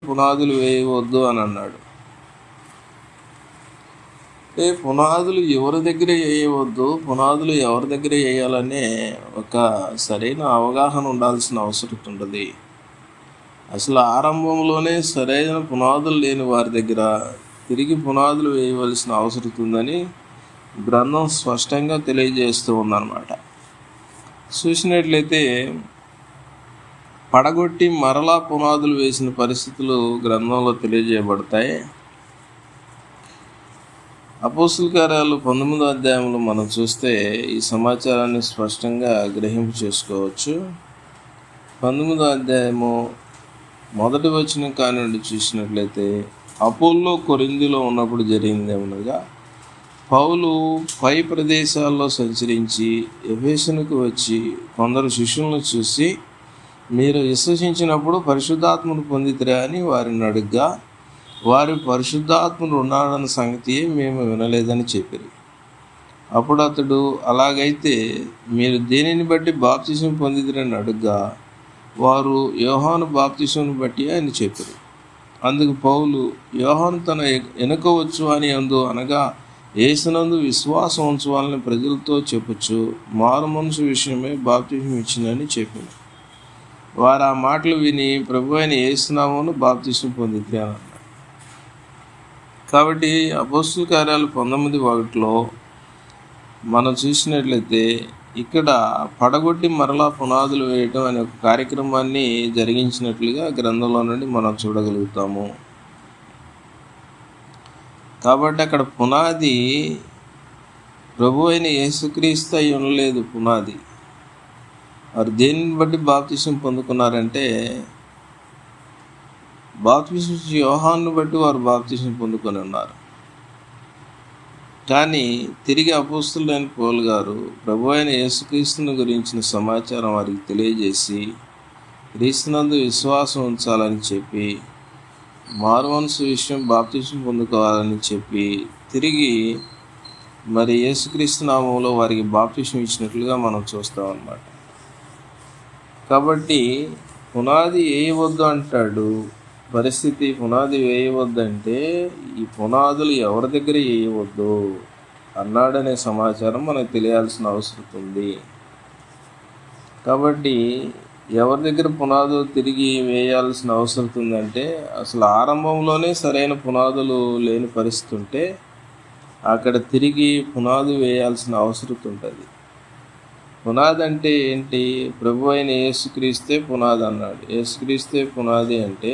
పునాదులు వేయవద్దు అని అన్నాడు. పునాదులు ఎవరి దగ్గర వేయవద్దు, పునాదులు ఎవరి దగ్గర వేయాలనే ఒక సరైన అవగాహన ఉండాల్సిన అవసరం ఉంటుంది. అసలు ఆరంభంలోనే సరైన పునాదులు లేని వారి దగ్గర తిరిగి పునాదులు వేయవలసిన అవసరం ఉందని గ్రంథం స్పష్టంగా తెలియజేస్తూ ఉందన్నమాట. చూసినట్లయితే పడగొట్టి మరలా పునాదులు వేసిన పరిస్థితులు గ్రంథంలో తెలియజేయబడతాయి. అపోస్తుల కార్యాలు 19వ అధ్యాయంలో మనం చూస్తే ఈ సమాచారాన్ని స్పష్టంగా గ్రహింపు చేసుకోవచ్చు. 19వ అధ్యాయము 1వ వచనం కానివ్వండి చూసినట్లయితే, అపోల్లో కొరింథీలో ఉన్నప్పుడు జరిగిందేమనగా, పౌలు పై ప్రదేశాల్లో సంచరించి ఎఫెసునకు వచ్చి కొందరు శిష్యులను చూసి, మీరు విశ్వసించినప్పుడు పరిశుద్ధాత్మను పొందితిరా అని వారిని అడుగ్గా, వారు పరిశుద్ధాత్ముడు ఉన్నాడన్న సంగతి మేము వినలేదని చెప్పారు. అప్పుడు అతడు, అలాగైతే మీరు దేనిని బట్టి బాప్తిసం పొందితిరని అడుగ్గా, వారు యోహాను బాప్తిసంను బట్టి అని చెప్పారు. అందుకు పౌలు, యోహాను తన ఎనుకవచ్చు అని అనగా యేసునందు విశ్వాసం ఉంచవాలని ప్రజలతో చెప్పచ్చు, మారు మనసు విషయమే బాప్తిసం ఇచ్చిందని చెప్పింది. వారు ఆ మాటలు విని ప్రభు అయిన యేసునామమున బాప్తిసం పొందితిరి అన్నారు. కాబట్టి అపోస్తుల కార్యాలు 19:1 మనం చూసినట్లయితే ఇక్కడ పడగొట్టి మరలా పునాదులు వేయటం అనే ఒక కార్యక్రమాన్ని జరిగించినట్లుగా గ్రంథంలో నుండి మనం చూడగలుగుతాము. కాబట్టి అక్కడ పునాది ప్రభు అయిన యేసుక్రీస్తు అయి ఉండలేదు. పునాది వారు దేనిని బట్టి బాప్తిసం పొందుకున్నారంటే, బాప్తిసం యోహాను బట్టి వారు బాప్తిసం పొందుకొని ఉన్నారు. కానీ తిరిగి అపోస్తలుడైన పౌలు గారు ప్రభు అయిన యేసుక్రీస్తుని గురించిన సమాచారం వారికి తెలియజేసి, క్రీస్తునందు విశ్వాసం ఉంచాలని చెప్పి, మారుమనసు విషయం బాప్తిసం పొందుకోవాలని చెప్పి, తిరిగి మరి యేసుక్రీస్తు నామంలో వారికి బాప్తిసం ఇచ్చినట్లుగా మనం చూస్తాం అన్నమాట. కాబట్టి పునాది వేయవద్దు అంటాడు. పరిస్థితి పునాది వేయవద్దంటే ఈ పునాదులు ఎవరి దగ్గర వేయవద్దు అన్నాడనే సమాచారం మనకు తెలియాల్సిన అవసరం ఉంది. కాబట్టి ఎవరి దగ్గర పునాదులు తిరిగి వేయాల్సిన అవసరం ఉందంటే, అసలు ఆరంభంలోనే సరైన పునాదులు లేని పరిస్థితి ఉంటే అక్కడ తిరిగి పునాది వేయాల్సిన అవసరం ఉంటుంది. పునాది అంటే ఏంటి? ప్రభు అయిన యేసుక్రీస్తే పునాది అన్నాడు. యేసుక్రీస్తే పునాది అంటే